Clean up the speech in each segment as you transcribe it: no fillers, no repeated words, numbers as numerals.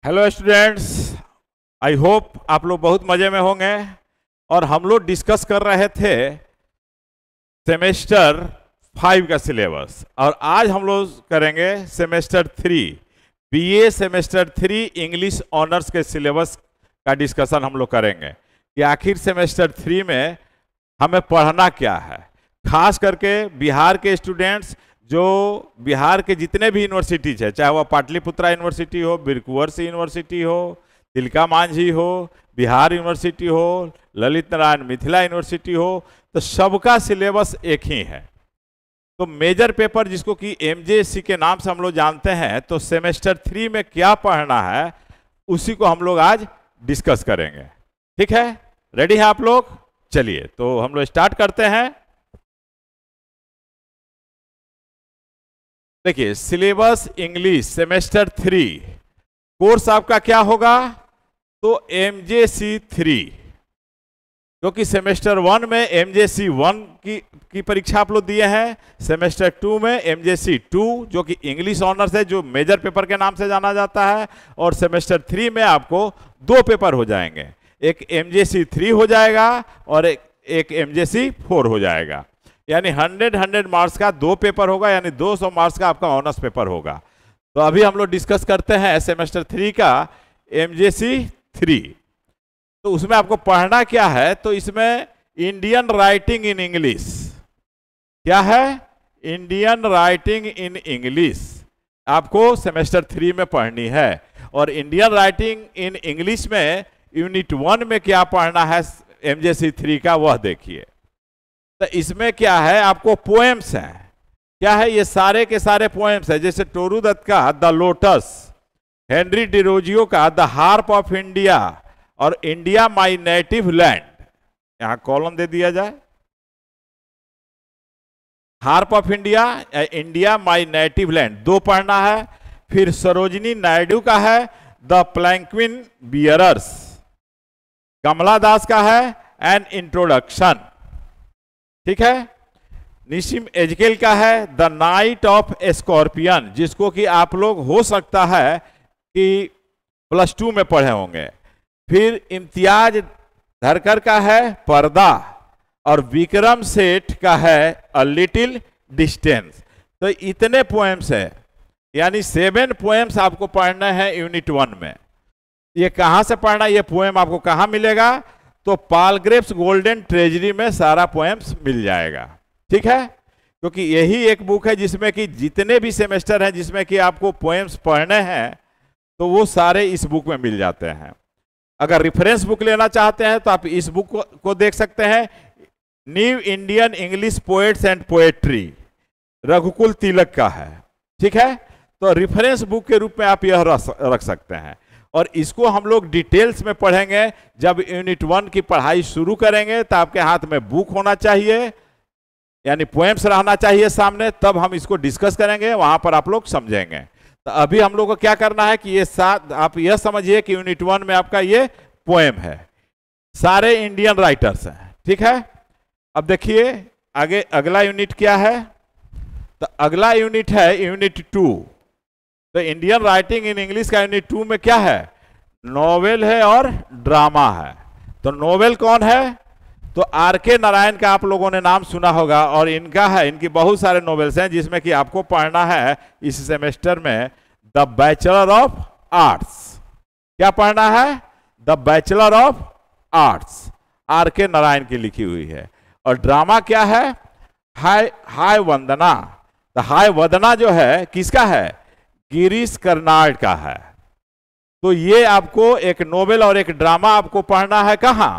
Hello students, I hope आप लोग बहुत मजे में होंगे। और हम लोग डिस्कस कर रहे थे सेमेस्टर 5 का सिलेबस, और आज हम लोग करेंगे semester 3 BA semester 3 English honours के सिलेबस का डिस्कशन हम लोग करेंगे कि आखिर सेमेस्टर 3 में हमें पढ़ना क्या है। खास करके बिहार के स्टूडेंट्स, जो बिहार के जितने भी यूनिवर्सिटीज है, चाहे वह पाटलिपुत्रा यूनिवर्सिटी हो, बिरकुंवर यूनिवर्सिटी हो, तिलका मांझी हो, बिहार यूनिवर्सिटी हो, ललित नारायण मिथिला यूनिवर्सिटी हो, तो सबका सिलेबस एक ही है। तो मेजर पेपर जिसको कि एमजेएससी के नाम से हम लोग जानते हैं, तो सेमेस्टर 3 में क्या पढ़ना है उसी को हम लोग आज डिस्कस करेंगे। ठीक है, रेडी है आप लोग? चलिए तो हम लोग स्टार्ट करते हैं। देखिए, सिलेबस इंग्लिश सेमेस्टर 3 कोर्स आपका क्या होगा? तो एमजेसी 3, क्योंकि सेमेस्टर 1 में एमजेसी 1 की परीक्षा आप लोग दिए हैं, सेमेस्टर 2 में एमजेसी 2 जो कि इंग्लिश ऑनर्स है, जो मेजर पेपर के नाम से जाना जाता है, और सेमेस्टर 3 में आपको 2 पेपर हो जाएंगे, एक एमजेसी 3 हो जाएगा और एक एमजेसी 4 हो जाएगा। यानी 100 मार्क्स का 2 पेपर होगा, यानी 200 मार्क्स का आपका ऑनर्स पेपर होगा। तो अभी हम लोग डिस्कस करते हैं सेमेस्टर 3 का एमजेसी 3। तो उसमें आपको पढ़ना क्या है? तो इसमें इंडियन राइटिंग इन इंग्लिश, क्या है? इंडियन राइटिंग इन इंग्लिश आपको सेमेस्टर 3 में पढ़नी है। और इंडियन राइटिंग इन इंग्लिश में यूनिट 1 में क्या पढ़ना है एमजेसी 3 का, वह देखिए। तो इसमें क्या है, आपको पोएम्स हैं। क्या है? ये सारे के सारे पोएम्स हैं, जैसे टोरू दत्त का द लोटस, हेनरी डिरोजियो का द हार्प ऑफ इंडिया, और इंडिया माई नेटिव लैंड। यहां कॉलम दे दिया जाए, harp of India, India my native land 2 पढ़ना है। फिर सरोजिनी नायडू का है द प्लैंक्विन बियरर्स, कमला दास का है एन इंट्रोडक्शन, ठीक है। निशिम एजकेल का है द नाइट ऑफ स्कॉर्पियन, जिसको कि आप लोग हो सकता है कि +2 में पढ़े होंगे। फिर इम्तियाज धरकर का है पर्दा, और विक्रम सेठ का है अ लिटिल डिस्टेंस। तो इतने पोएम्स है, यानी 7 पोएम्स आपको पढ़ना है यूनिट 1 में। ये कहाँ से पढ़ना? ये पोएम आपको कहाँ मिलेगा? तो पालग्रेव्स गोल्डन ट्रेजरी में सारा पोएम्स मिल जाएगा, ठीक है। क्योंकि यही एक बुक है जिसमें कि जितने भी सेमेस्टर हैं जिसमें कि आपको पोएम्स पढ़ने हैं, तो वो सारे इस बुक में मिल जाते हैं। अगर रेफरेंस बुक लेना चाहते हैं तो आप इस बुक को देख सकते हैं, new Indian English poets and poetry, Raghukul Tilak का है, ठीक है। तो रेफरेंस बुक के रूप में आप यह रख सकते हैं। और इसको हम लोग डिटेल्स में पढ़ेंगे जब यूनिट 1 की पढ़ाई शुरू करेंगे। तो आपके हाथ में बुक होना चाहिए, यानी पोएम्स रहना चाहिए सामने, तब हम इसको डिस्कस करेंगे, वहां पर आप लोग समझेंगे। तो अभी हम लोग को क्या करना है कि ये आप यह समझिए कि यूनिट 1 में आपका ये पोएम है, सारे इंडियन राइटर्स हैं, ठीक है। अब देखिए आगे अगला यूनिट क्या है। तो अगला यूनिट है यूनिट 2। तो इंडियन राइटिंग इन इंग्लिश का यूनिट 2 में क्या है? नोवेल है और ड्रामा है। तो नोवेल कौन है? तो आर.के. नारायण का आप लोगों ने नाम सुना होगा, और इनका है, इनकी बहुत सारे नोवेल्स हैं, जिसमें कि आपको पढ़ना है इस सेमेस्टर में द बैचलर ऑफ आर्ट्स। क्या पढ़ना है? The bachelor of arts, R K. Narayan की लिखी हुई है। और ड्रामा क्या है? हाय वंदना। तो हाय वंदना जो है किसका है? गिरीश कर्नाड का है। तो ये आपको एक नोवेल और एक ड्रामा आपको पढ़ना है कहां?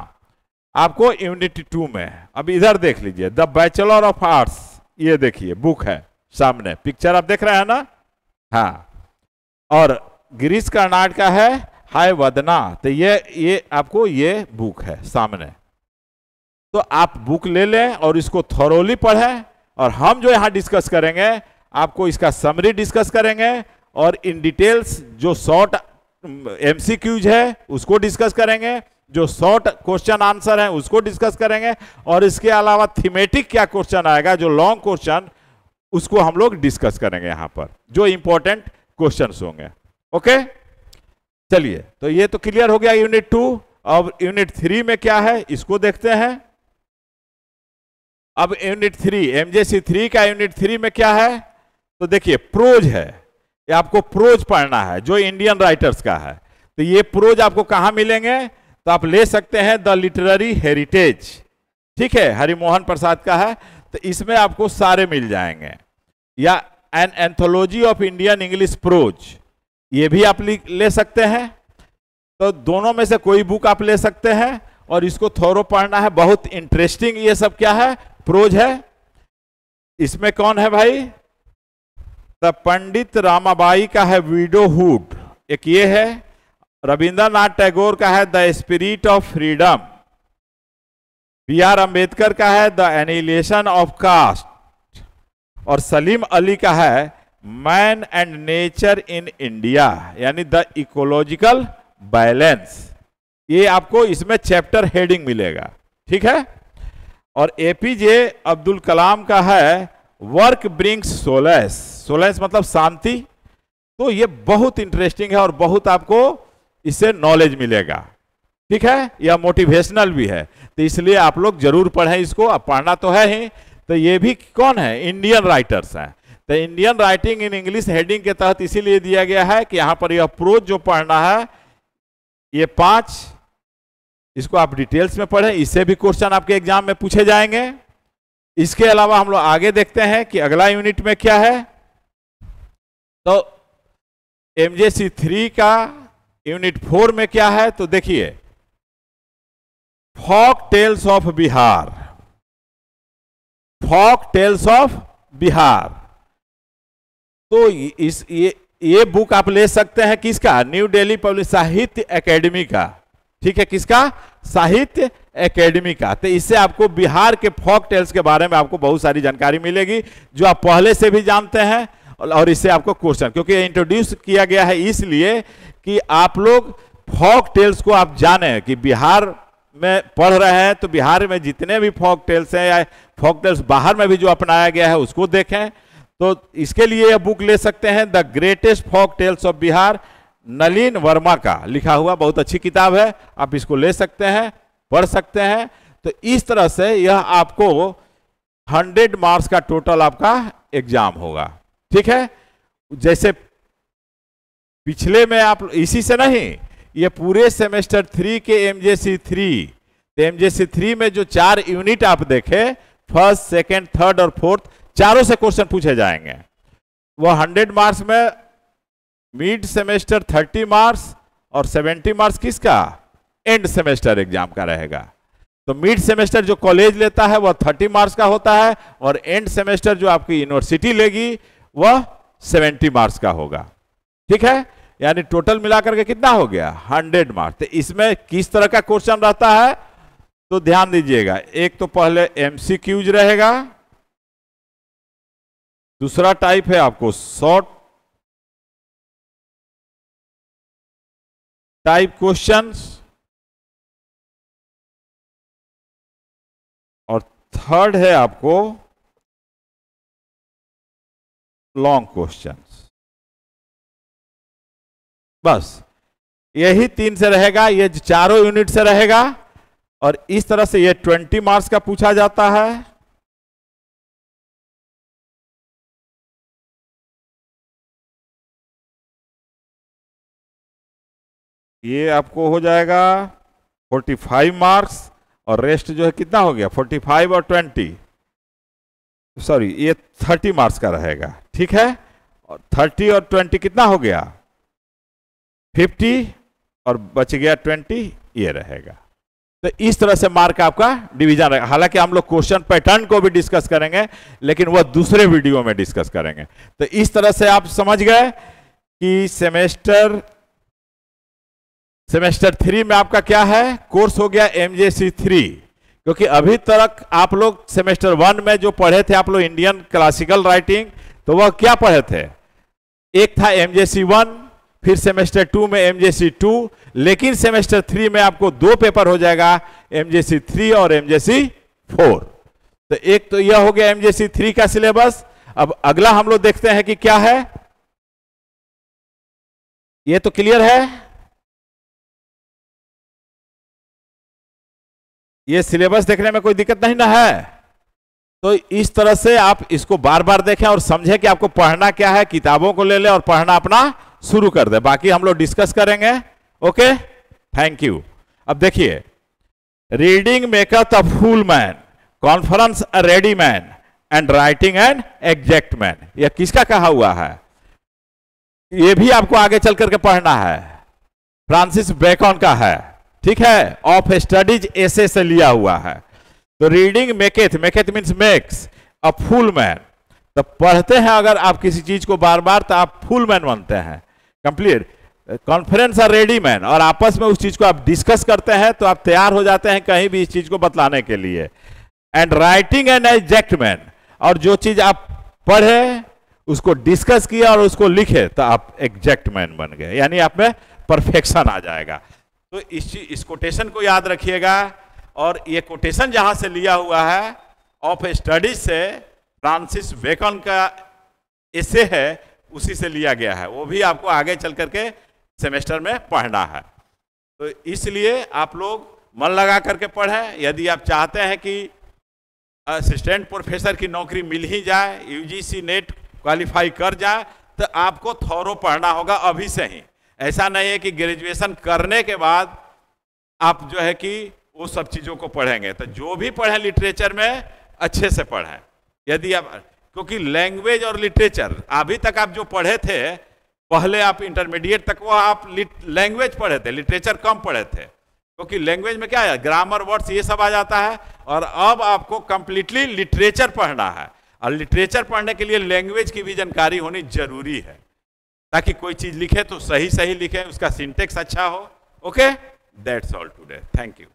आपको यूनिट 2 में। अब इधर देख लीजिए, द बैचलर ऑफ आर्ट्स, ये देखिए बुक है सामने, पिक्चर आप देख रहे हैं ना? हाँ। और गिरीश कर्नाड का है हाय वदना। तो ये आपको ये बुक है सामने। तो आप बुक ले लें और इसको थॉरोली पढ़ें। और हम जो यहां डिस्कस करेंगे, आपको इसका समरी डिस्कस करेंगे, और इन डिटेल्स जो शॉर्ट एमसीक्यूज है उसको डिस्कस करेंगे, जो शॉर्ट क्वेश्चन आंसर है उसको डिस्कस करेंगे, और इसके अलावा थीमेटिक क्या क्वेश्चन आएगा, जो लॉन्ग क्वेश्चन, उसको हम लोग डिस्कस करेंगे यहां पर, जो इंपॉर्टेंट क्वेश्चंस होंगे। ओके, चलिए, तो ये तो क्लियर हो गया यूनिट 2। अब यूनिट 3 में क्या है इसको देखते हैं। अब यूनिट 3 एमजेसी 3 का यूनिट 3 में क्या है, तो देखिए प्रोज है, ये आपको प्रोज पढ़ना है जो इंडियन राइटर्स का है। तो ये प्रोज आपको कहां मिलेंगे, तो आप ले सकते हैं द लिटरेरी हेरिटेज, ठीक है, हरिमोहन प्रसाद का है, तो इसमें आपको सारे मिल जाएंगे। या an anthology of Indian English pros, ये भी आप ले सकते हैं। तो दोनों में से कोई बुक आप ले सकते हैं और इसको थोरो पढ़ना है, बहुत इंटरेस्टिंग ये सब क्या है, प्रोज है। इसमें कौन है भाई, द पंडित रामाबाई का है विडोहुड, एक ये है। रविंद्रनाथ टैगोर का है the spirit of freedom. B R Ambedkar का है द एनिहिलेशन ऑफ कास्ट। और सलीम अली का है man and nature in India, यानी द इकोलॉजिकल बैलेंस। ये आपको इसमें चैप्टर हेडिंग मिलेगा, ठीक है। और एपीजे अब्दुल कलाम का है वर्क ब्रिंग्स सोलेस, सोलेस मतलब शांति। तो ये बहुत इंटरेस्टिंग है और बहुत आपको इससे नॉलेज मिलेगा, ठीक है। यह मोटिवेशनल भी है, तो इसलिए आप लोग जरूर पढ़ें इसको, अब पढ़ना तो है ही। तो ये भी कौन है, इंडियन राइटर्स हैं। तो Indian writing in English heading के तहत इसीलिए दिया गया है कि यहां पर यह प्रोज जो पढ़ना है, ये 5, इसको आप डिटेल्स में पढ़ें, इससे भी क्वेश्चन आपके एग्जाम में पूछे जाएंगे। इसके अलावा हम लोग आगे देखते हैं कि अगला यूनिट में क्या है। तो एमजेसी 3 का यूनिट 4 में क्या है, तो देखिए folk tales of Bihar, folk tales of Bihar. तो ये बुक आप ले सकते हैं किसका, New Delhi public Sahitya academy का, ठीक है, किसका, साहित्य एकेडमी का। तो इससे आपको बिहार के फॉक टेल्स के बारे में आपको बहुत सारी जानकारी मिलेगी जो आप पहले से भी जानते हैं। और इससे आपको क्वेश्चन, क्योंकि इंट्रोड्यूस किया गया है इसलिए कि आप लोग फॉक टेल्स को आप जाने कि बिहार में पढ़ रहे हैं तो बिहार में जितने भी फॉक टेल्स हैं या फॉक टेल्स बाहर में भी जो अपनाया गया है उसको देखें। तो इसके लिए यह बुक ले सकते हैं the greatest folk tales of Bihar, Nalin Verma का लिखा हुआ, बहुत अच्छी किताब है, आप इसको ले सकते हैं, पढ़ सकते हैं। तो इस तरह से यह आपको 100 मार्क्स का टोटल आपका एग्जाम होगा, ठीक है। जैसे पिछले में आप इसी से नहीं, ये पूरे सेमेस्टर 3 के एमजेसी 3, तो एमजेसी 3 में जो 4 यूनिट आप देखे, फर्स्ट, सेकंड, थर्ड और फोर्थ, चारों से क्वेश्चन पूछे जाएंगे। वह 100 मार्क्स में मिड सेमेस्टर 30 मार्क्स और 70 मार्क्स किसका, एंड सेमेस्टर एग्जाम का रहेगा। तो मिड सेमेस्टर जो कॉलेज लेता है वह 30 मार्क्स का होता है और एंड सेमेस्टर जो आपकी यूनिवर्सिटी लेगी वह 70 मार्क्स का होगा, ठीक है। यानी टोटल मिलाकर के कितना हो गया, 100 मार्क्स। तो इसमें किस तरह का क्वेश्चन रहता है तो ध्यान दीजिएगा। एक तो पहले एमसीक्यूज रहेगा, दूसरा टाइप है आपको शॉर्ट टाइप क्वेश्चंस, और थर्ड है आपको लॉन्ग क्वेश्चंस। बस यही 3 से रहेगा, ये चारों यूनिट से रहेगा। और इस तरह से ये 20 मार्क्स का पूछा जाता है। ये आपको हो जाएगा 45 मार्क्स और रेस्ट जो है कितना हो गया, 45 और 20, सॉरी ये 30 मार्क्स का रहेगा, ठीक है। और 30 और 20 कितना हो गया, 50, और बच गया 20, ये रहेगा। तो इस तरह से मार्क आपका डिवीजन रहेगा। हालांकि हम लोग क्वेश्चन पैटर्न को भी डिस्कस करेंगे, लेकिन वह दूसरे वीडियो में डिस्कस करेंगे। तो इस तरह से आप समझ गए कि सेमेस्टर 3 में आपका क्या है, कोर्स हो गया एमजेसी 3। क्योंकि अभी तक आप लोग सेमेस्टर 1 में जो पढ़े थे आप लोग इंडियन क्लासिकल राइटिंग, तो वह क्या पढ़े थे, एक था एमजेसी 1, फिर सेमेस्टर 2 में एमजेसी 2, लेकिन सेमेस्टर 3 में आपको 2 पेपर हो जाएगा, एमजेसी 3 और एमजेसी 4। तो एक तो यह हो गया एमजेसी 3 का सिलेबस। अब अगला हम लोग देखते हैं कि क्या है, ये तो क्लियर है। ये सिलेबस देखने में कोई दिक्कत नहीं ना है। तो इस तरह से आप इसको बार बार देखें और समझें कि आपको पढ़ना क्या है, किताबों को ले ले और पढ़ना अपना शुरू कर दे, बाकी हम लोग डिस्कस करेंगे। Okay, thank you. अब देखिए, reading maketh a full man, conference a ready man and writing an exact man, यह किसका कहा हुआ है? यह भी आपको आगे चल करके पढ़ना है, फ्रांसिस बेकन का है, ठीक है, ऑफ स्टडीज ऐसे से लिया हुआ है। तो reading maketh, maketh means makes a full man, तो पढ़ते हैं अगर आप किसी चीज को बार बार तो आप फूल मैन बनते हैं, कंप्लीट। कॉन्फ्रेंस और रेडी मैन, और आपस में उस चीज को आप डिस्कस करते हैं तो आप तैयार हो जाते हैं कहीं भी इस चीज को बतलाने के लिए। And writing an exact man, और जो चीज आप पढ़े उसको डिस्कस किया और उसको लिखे तो आप एग्जैक्ट मैन बन गए, यानी आप में परफेक्शन आ जाएगा। तो इस कोटेशन को याद रखिएगा। और ये कोटेशन जहां से लिया हुआ है ऑफ स्टडीज से, फ्रांसिस बेकन का एसे है, उसी से लिया गया है, वो भी आपको आगे चल करके सेमेस्टर में पढ़ना है। तो इसलिए आप लोग मन लगा करके पढ़ें। यदि आप चाहते हैं कि असिस्टेंट प्रोफेसर की नौकरी मिल ही जाए, यूजीसी नेट क्वालिफाई कर जाए, तो आपको थोरो पढ़ना होगा अभी से ही। ऐसा नहीं है कि ग्रेजुएशन करने के बाद आप जो है कि वो सब चीज़ों को पढ़ेंगे। तो जो भी पढ़ें लिटरेचर में अच्छे से पढ़ें। यदि आप, क्योंकि लैंग्वेज और लिटरेचर अभी तक आप जो पढ़े थे, पहले आप इंटरमीडिएट तक वो आप लैंग्वेज पढ़े थे, लिटरेचर कम पढ़े थे, क्योंकि लैंग्वेज में क्या है, ग्रामर, वर्ड्स, ये सब आ जाता है। और अब आपको कंप्लीटली लिटरेचर पढ़ना है, और लिटरेचर पढ़ने के लिए लैंग्वेज की भी जानकारी होनी जरूरी है, ताकि कोई चीज लिखे तो सही सही लिखे, उसका सिंटेक्स अच्छा हो। Okay, that's all today, thank you.